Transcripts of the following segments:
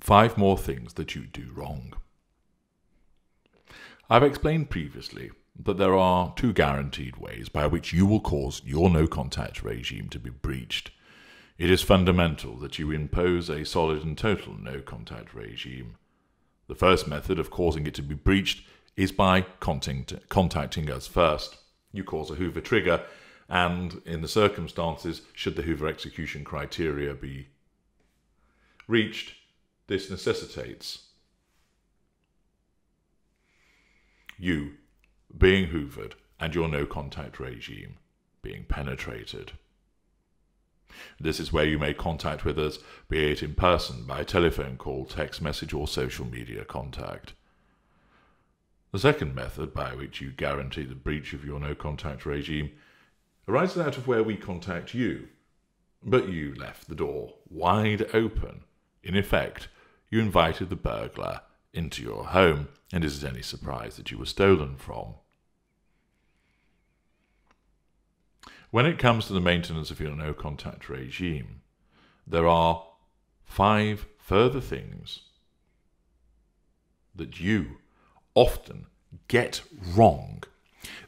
5 more things that you do wrong. I've explained previously that there are 2 guaranteed ways by which you will cause your no-contact regime to be breached. It is fundamental that you impose a solid and total no-contact regime. The first method of causing it to be breached is by contacting us first. You cause a Hoover trigger, and in the circumstances, should the Hoover execution criteria be reached, this necessitates you being hoovered and your no-contact regime being penetrated. This is where you make contact with us, be it in person, by telephone call, text message, or social media contact. The second method by which you guarantee the breach of your no-contact regime arises out of where we contact you, but you left the door wide open. In effect, you invited the burglar into your home, and is it any surprise that you were stolen from? When it comes to the maintenance of your no-contact regime, there are 5 further things that you often get wrong.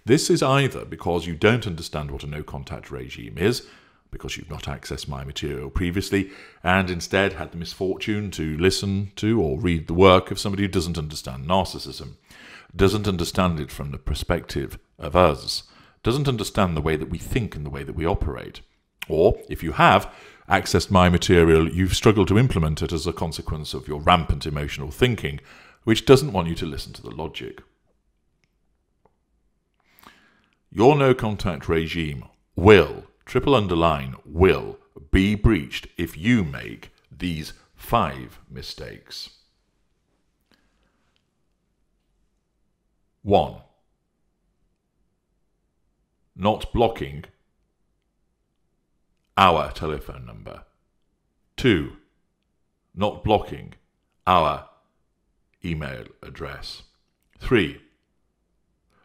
This is either because you don't understand what a no-contact regime is, because you've not accessed my material previously, and instead had the misfortune to listen to or read the work of somebody who doesn't understand narcissism, doesn't understand it from the perspective of us, doesn't understand the way that we think and the way that we operate. Or, if you have accessed my material, you've struggled to implement it as a consequence of your rampant emotional thinking, which doesn't want you to listen to the logic. Your no-contact regime will, will be breached if you make these 5 mistakes. 1. Not blocking our telephone number. 2. Not blocking our email address. 3.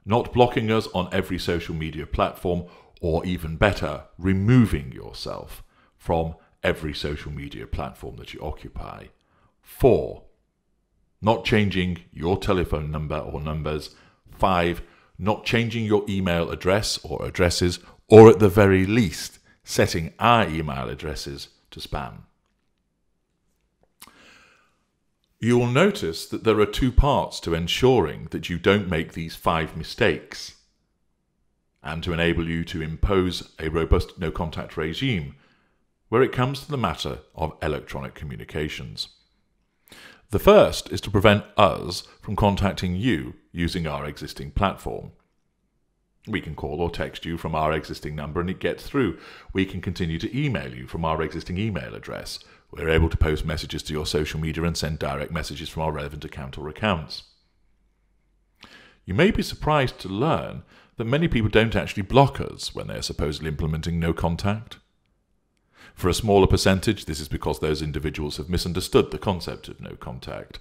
Not blocking us on every social media platform, or even better, removing yourself from every social media platform that you occupy. 4. Not changing your telephone number or numbers. 5. Not changing your email address or addresses, or at the very least, setting our email addresses to spam. You will notice that there are 2 parts to ensuring that you don't make these 5 mistakes, and to enable you to impose a robust no-contact regime where it comes to the matter of electronic communications. The first is to prevent us from contacting you using our existing platform. We can call or text you from our existing number and it gets through. We can continue to email you from our existing email address. We're able to post messages to your social media and send direct messages from our relevant account or accounts. You may be surprised to learn that many people don't actually block us when they are supposedly implementing no contact. For a smaller percentage, this is because those individuals have misunderstood the concept of no contact.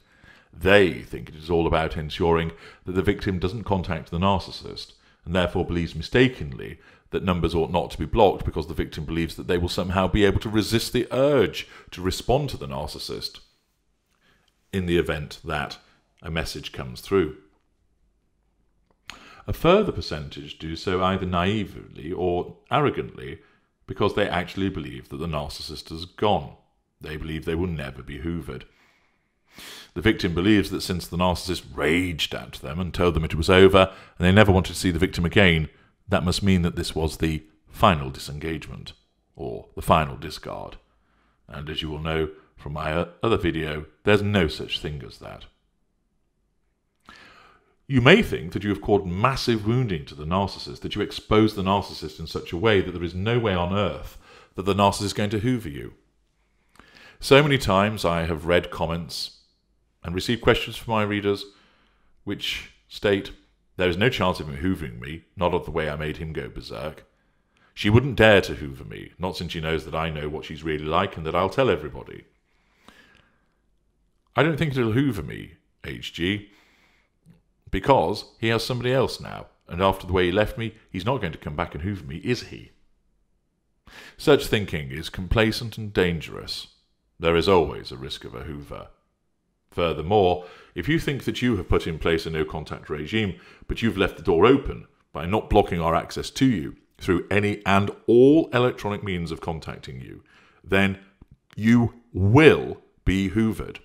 They think it is all about ensuring that the victim doesn't contact the narcissist, and therefore believes mistakenly that numbers ought not to be blocked because the victim believes that they will somehow be able to resist the urge to respond to the narcissist in the event that a message comes through. A further percentage do so either naively or arrogantly because they actually believe that the narcissist has gone. They believe they will never be hoovered. The victim believes that since the narcissist raged at them and told them it was over and they never wanted to see the victim again, that must mean that this was the final disengagement or the final discard. And as you will know from my other video, there's no such thing as that. You may think that you have caused massive wounding to the narcissist, that you expose the narcissist in such a way that there is no way on earth that the narcissist is going to hoover you. So many times I have read comments and received questions from my readers which state, there is no chance of him hoovering me, not of the way I made him go berserk. She wouldn't dare to hoover me, not since she knows that I know what she's really like and that I'll tell everybody. I don't think it'll hoover me, HG, because he has somebody else now, and after the way he left me, he's not going to come back and hoover me, is he? Such thinking is complacent and dangerous. There is always a risk of a hoover. Furthermore, if you think that you have put in place a no-contact regime, but you've left the door open by not blocking our access to you through any and all electronic means of contacting you, then you will be hoovered.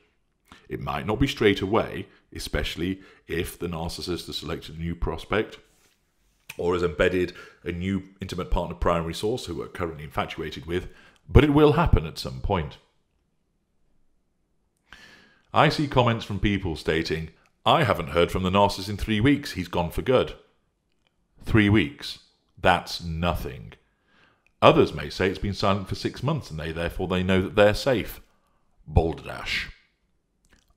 It might not be straight away, especially if the narcissist has selected a new prospect or has embedded a new intimate partner primary source who we're currently infatuated with, but it will happen at some point. I see comments from people stating, "I haven't heard from the narcissist in 3 weeks, he's gone for good." 3 weeks. That's nothing. Others may say it's been silent for 6 months and therefore they know that they're safe. Balderdash.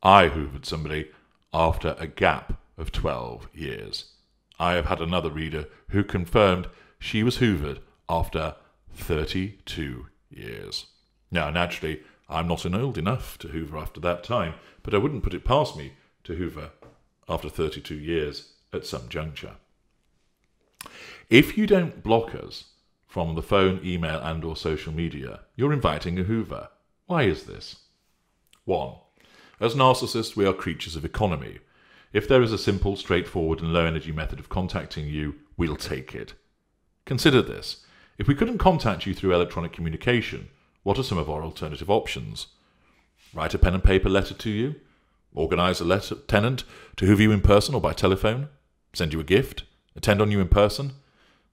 I hoovered somebody after a gap of 12 years. I have had another reader who confirmed she was hoovered after 32 years. Now, naturally, I'm not old enough to hoover after that time, but I wouldn't put it past me to hoover after 32 years at some juncture. If you don't block us from the phone, email and or social media, you're inviting a hoover. Why is this? 1. As narcissists, we are creatures of economy. If there is a simple, straightforward and low-energy method of contacting you, we'll take it. Consider this. If we couldn't contact you through electronic communication, what are some of our alternative options? Write a pen and paper letter to you? Organise a tenant to hoover you in person or by telephone? Send you a gift? Attend on you in person?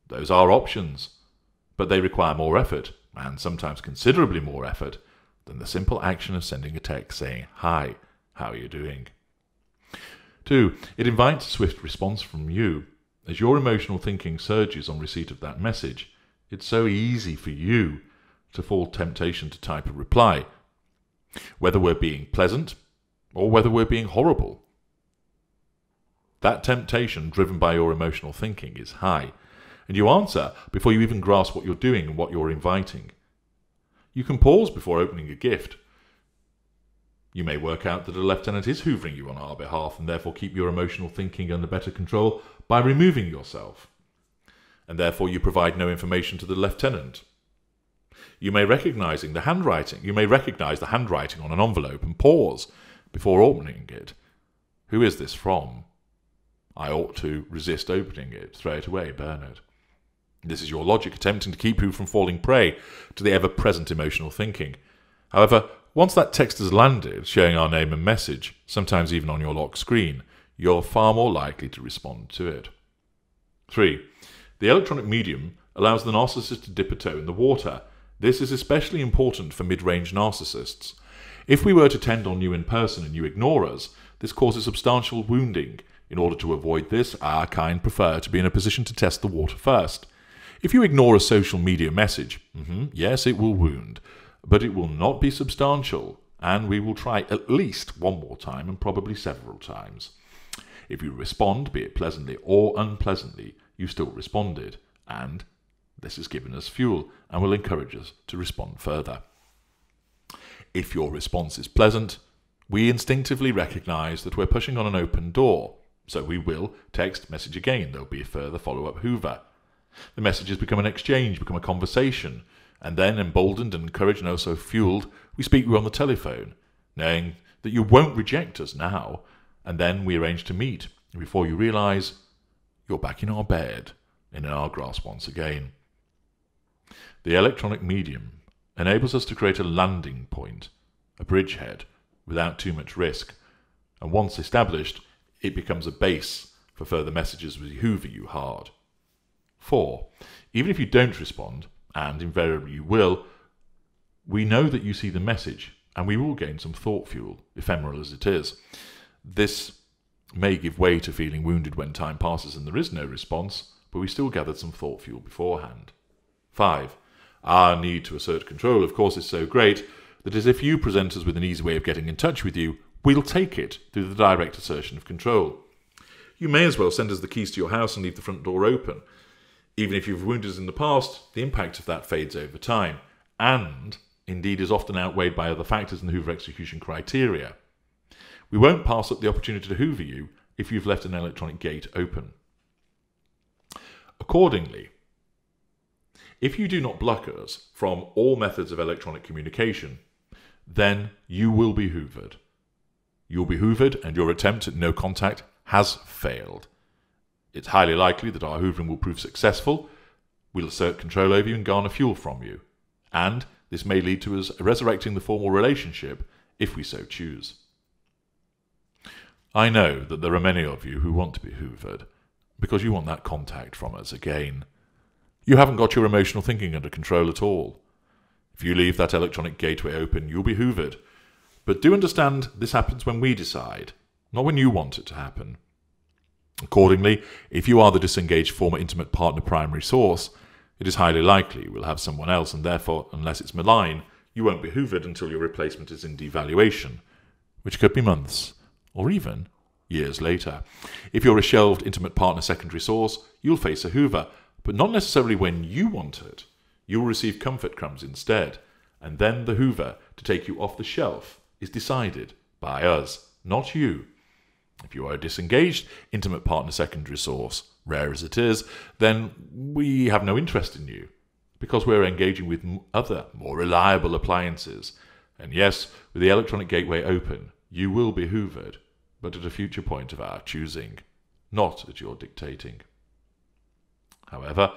Those are options, but they require more effort, and sometimes considerably more effort, than the simple action of sending a text saying, "Hi, how are you doing?" 2. It invites a swift response from you. As your emotional thinking surges on receipt of that message, it's so easy for you to fall temptation to type a reply, whether we're being pleasant or whether we're being horrible. That temptation, driven by your emotional thinking, is high, and you answer before you even grasp what you're doing and what you're inviting. You can pause before opening a gift. You may work out that a lieutenant is hoovering you on our behalf and therefore keep your emotional thinking under better control by removing yourself, and therefore you provide no information to the lieutenant. You may recognize the handwriting on an envelope and pause before opening it. Who is this from? I ought to resist opening it, throw it away, burn it. This is your logic attempting to keep you from falling prey to the ever-present emotional thinking. However, once that text has landed, showing our name and message, sometimes even on your lock screen, you're far more likely to respond to it. 3. The electronic medium allows the narcissist to dip a toe in the water. This is especially important for mid-range narcissists. If we were to tend on you in person and you ignore us, this causes substantial wounding. In order to avoid this, our kind prefer to be in a position to test the water first. If you ignore a social media message, yes, it will wound, but it will not be substantial, and we will try at least one more time and probably several times. If you respond, be it pleasantly or unpleasantly, you still responded, and this has given us fuel and will encourage us to respond further. If your response is pleasant, we instinctively recognize that we're pushing on an open door, so we will text message again. There'll be a further follow-up hoover. The messages become an exchange, become a conversation, and then, emboldened and encouraged and also fueled, we speak to you on the telephone, knowing that you won't reject us now, and then we arrange to meet. And before you realize, you're back in our bed and in our grasp once again. The electronic medium enables us to create a landing point, a bridgehead, without too much risk, and once established, it becomes a base for further messages as we hoover you hard. 4. Even if you don't respond, and invariably you will, we know that you see the message, and we will gain some thought fuel, ephemeral as it is. This may give way to feeling wounded when time passes and there is no response, but we still gathered some thought fuel beforehand. 5. Our need to assert control, of course, is so great that as if you present us with an easy way of getting in touch with you, we'll take it through the direct assertion of control. You may as well send us the keys to your house and leave the front door open. Even if you've wounded us in the past, the impact of that fades over time, and indeed is often outweighed by other factors in the Hoover execution criteria. We won't pass up the opportunity to hoover you if you've left an electronic gate open. Accordingly, if you do not block us from all methods of electronic communication, then you will be hoovered. You'll be hoovered and your attempt at no contact has failed. It's highly likely that our hoovering will prove successful. We'll assert control over you and garner fuel from you. And this may lead to us resurrecting the formal relationship if we so choose. I know that there are many of you who want to be hoovered because you want that contact from us again. You haven't got your emotional thinking under control at all. If you leave that electronic gateway open, you'll be hoovered. But do understand this happens when we decide, not when you want it to happen. Accordingly, if you are the disengaged former intimate partner primary source, it is highly likely we'll have someone else, and therefore, unless it's malign, you won't be hoovered until your replacement is in devaluation, which could be months, or even years later. If you're a shelved intimate partner secondary source, you'll face a hoover, but not necessarily when you want it. You'll receive comfort crumbs instead, and then the hoover to take you off the shelf is decided by us, not you. If you are a disengaged intimate partner secondary source, rare as it is, then we have no interest in you, because we're engaging with other, more reliable appliances. And yes, with the electronic gateway open, you will be hoovered, but at a future point of our choosing, not at your dictating. However,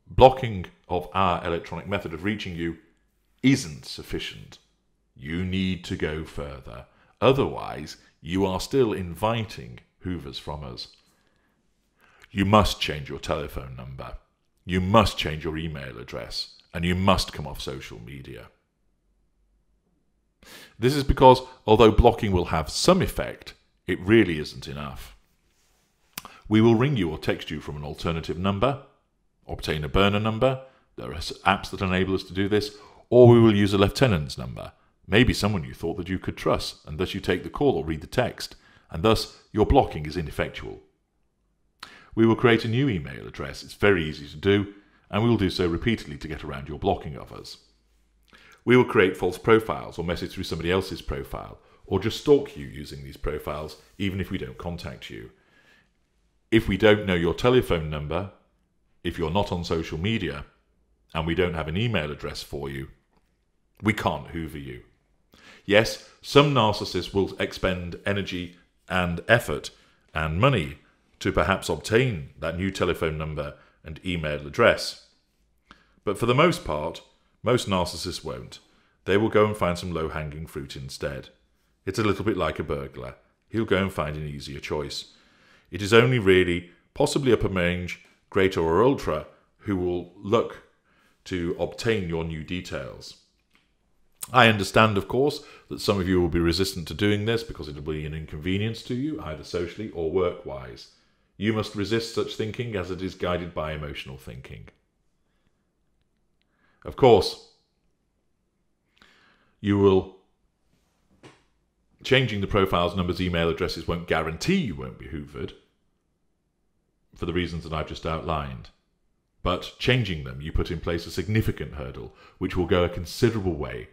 blocking of our electronic method of reaching you isn't sufficient. You need to go further. Otherwise, you are still inviting hoovers from us. You must change your telephone number. You must change your email address. And you must come off social media. This is because, although blocking will have some effect, it really isn't enough. We will ring you or text you from an alternative number, obtain a burner number, there are apps that enable us to do this, or we will use a lieutenant's number, maybe someone you thought that you could trust, and thus you take the call or read the text, and thus your blocking is ineffectual. We will create a new email address. It's very easy to do, and we will do so repeatedly to get around your blocking of us. We will create false profiles or message through somebody else's profile, or just stalk you using these profiles, even if we don't contact you. If we don't know your telephone number, if you're not on social media, and we don't have an email address for you, we can't hoover you. Yes, some narcissists will expend energy and effort and money to perhaps obtain that new telephone number and email address. But for the most part, most narcissists won't. They will go and find some low-hanging fruit instead. It's a little bit like a burglar. He'll go and find an easier choice. It is only really, possibly upper range, greater or ultra, who will look to obtain your new details. I understand, of course, that some of you will be resistant to doing this because it will be an inconvenience to you, either socially or work-wise. You must resist such thinking as it is guided by emotional thinking. Of course, changing the profiles, numbers, email addresses won't guarantee you won't be hoovered, for the reasons that I've just outlined. But changing them, you put in place a significant hurdle, which will go a considerable way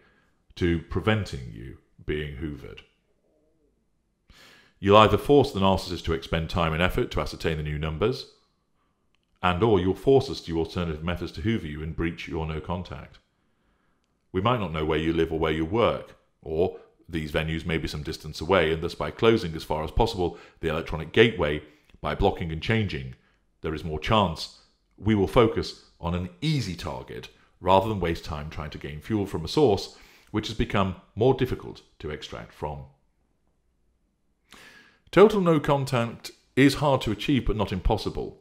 to preventing you being hoovered. You'll either force the narcissist to expend time and effort to ascertain the new numbers, or you'll force us to use alternative methods to hoover you and breach your no contact. We might not know where you live or where you work, or these venues may be some distance away, and thus by closing as far as possible the electronic gateway, by blocking and changing, there is more chance we will focus on an easy target rather than waste time trying to gain fuel from a source which has become more difficult to extract from. Total no contact is hard to achieve but not impossible.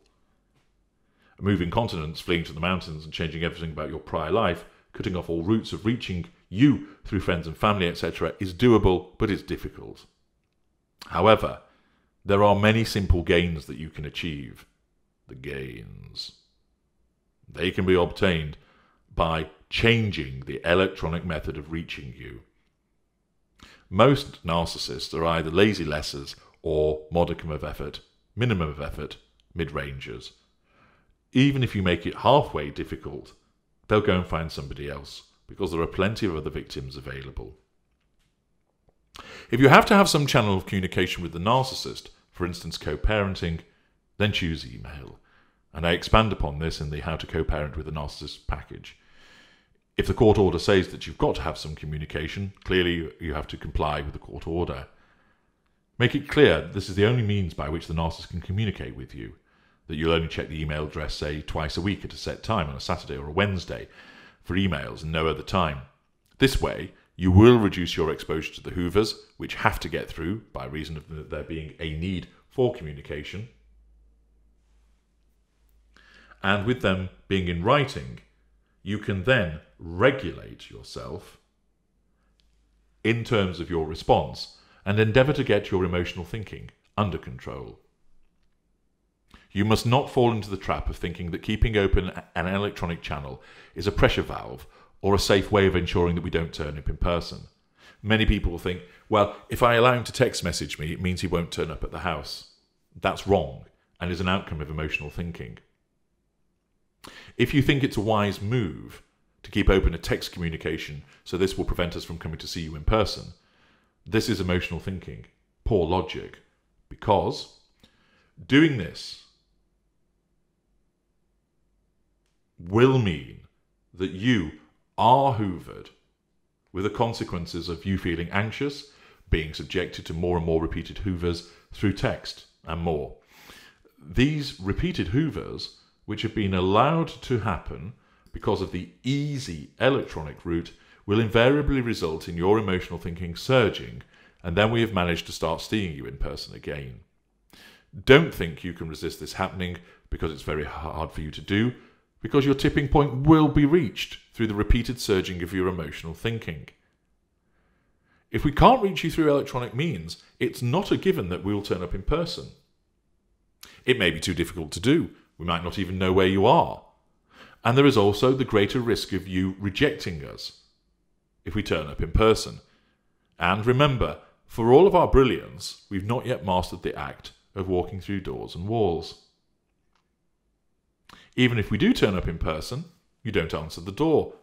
Moving continents, fleeing to the mountains and changing everything about your prior life, cutting off all routes of reaching you through friends and family, etc. is doable, but it's difficult. However, there are many simple gains that you can achieve. The gains. They can be obtained by changing the electronic method of reaching you. Most narcissists are either lazy lessers or modicum of effort, minimum of effort, mid-rangers. Even if you make it halfway difficult, they'll go and find somebody else, because there are plenty of other victims available. If you have to have some channel of communication with the narcissist, for instance co-parenting, then choose email. And I expand upon this in the How to Co-Parent with a Narcissist package. If the court order says that you've got to have some communication, clearly you have to comply with the court order. Make it clear that this is the only means by which the narcissist can communicate with you, that you'll only check the email address, say, twice a week at a set time on a Saturday or a Wednesday for emails and no other time. This way, you will reduce your exposure to the hoovers, which have to get through by reason of there being a need for communication. And with them being in writing, you can then regulate yourself in terms of your response and endeavour to get your emotional thinking under control. You must not fall into the trap of thinking that keeping open an electronic channel is a pressure valve or a safe way of ensuring that we don't turn up in person. Many people will think, well, if I allow him to text message me, it means he won't turn up at the house. That's wrong and is an outcome of emotional thinking. If you think it's a wise move to keep open a text communication so this will prevent us from coming to see you in person, this is emotional thinking, poor logic, because doing this will mean that you are hoovered with the consequences of you feeling anxious, being subjected to more and more repeated hoovers through text and more. These repeated hoovers, which have been allowed to happen because of the easy electronic route, will invariably result in your emotional thinking surging, and then we have managed to start seeing you in person again. Don't think you can resist this happening because it's very hard for you to do, because your tipping point will be reached through the repeated surging of your emotional thinking. If we can't reach you through electronic means, it's not a given that we will turn up in person. It may be too difficult to do. We might not even know where you are. And there is also the greater risk of you rejecting us if we turn up in person. And remember, for all of our brilliance, we've not yet mastered the act of walking through doors and walls. Even if we do turn up in person, you don't answer the door.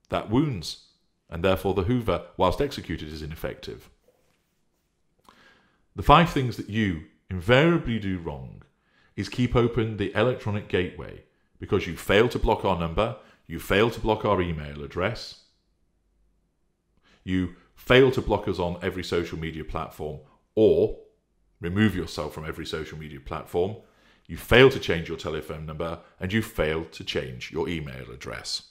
That wounds, and therefore the hoover, whilst executed, is ineffective. The 5 things that you invariably do wrong is keep open the electronic gateway because you fail to block our number, you fail to block our email address, you fail to block us on every social media platform or remove yourself from every social media platform, you fail to change your telephone number, and you fail to change your email address.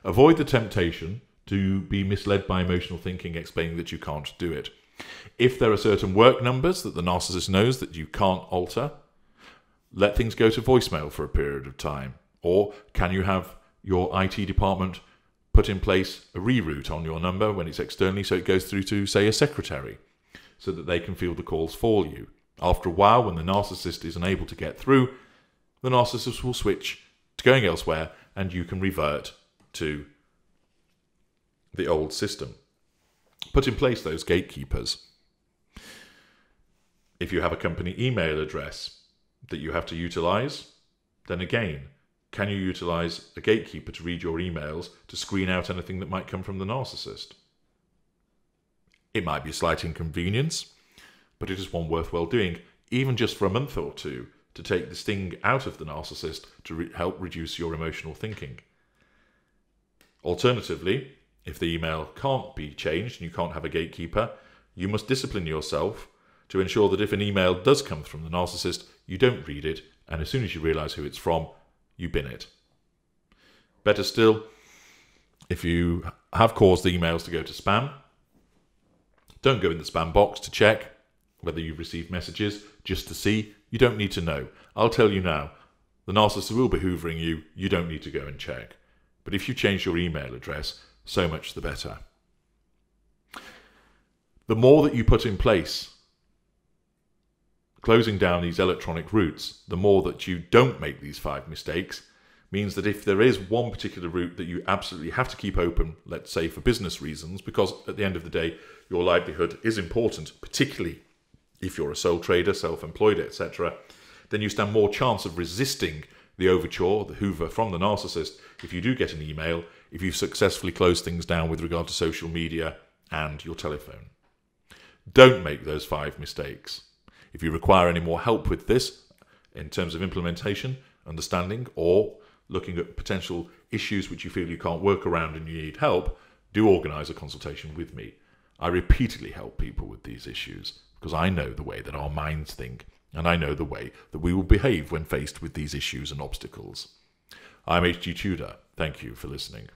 Avoid the temptation to be misled by emotional thinking explaining that you can't do it. If there are certain work numbers that the narcissist knows that you can't alter, let things go to voicemail for a period of time. Or can you have your IT department put in place a reroute on your number when it's externally so it goes through to, say, a secretary so that they can field the calls for you. After a while, when the narcissist is unable to get through, the narcissist will switch to going elsewhere and you can revert to the old system. Put in place those gatekeepers. If you have a company email address that you have to utilize, then again, can you utilize a gatekeeper to read your emails to screen out anything that might come from the narcissist? It might be a slight inconvenience, but it is one worthwhile doing, even just for a month or two, to take the sting out of the narcissist to help reduce your emotional thinking. Alternatively, if the email can't be changed and you can't have a gatekeeper, you must discipline yourself to ensure that if an email does come from the narcissist, you don't read it, and as soon as you realise who it's from, you bin it. Better still, if you have caused the emails to go to spam, don't go in the spam box to check whether you've received messages just to see. You don't need to know. I'll tell you now, the narcissist will be hoovering you. You don't need to go and check. But if you change your email address, so much the better. The more that you put in place, closing down these electronic routes, the more that you don't make these 5 mistakes, means that if there is one particular route that you absolutely have to keep open, let's say for business reasons, because at the end of the day, your livelihood is important, particularly if you're a sole trader, self-employed, etc., then you stand more chance of resisting the overture, the hoover from the narcissist, if you do get an email, if you've successfully closed things down with regard to social media and your telephone. Don't make those 5 mistakes. If you require any more help with this, in terms of implementation, understanding, or looking at potential issues which you feel you can't work around and you need help, do organise a consultation with me. I repeatedly help people with these issues because I know the way that our minds think, and I know the way that we will behave when faced with these issues and obstacles. I'm HG Tudor. Thank you for listening.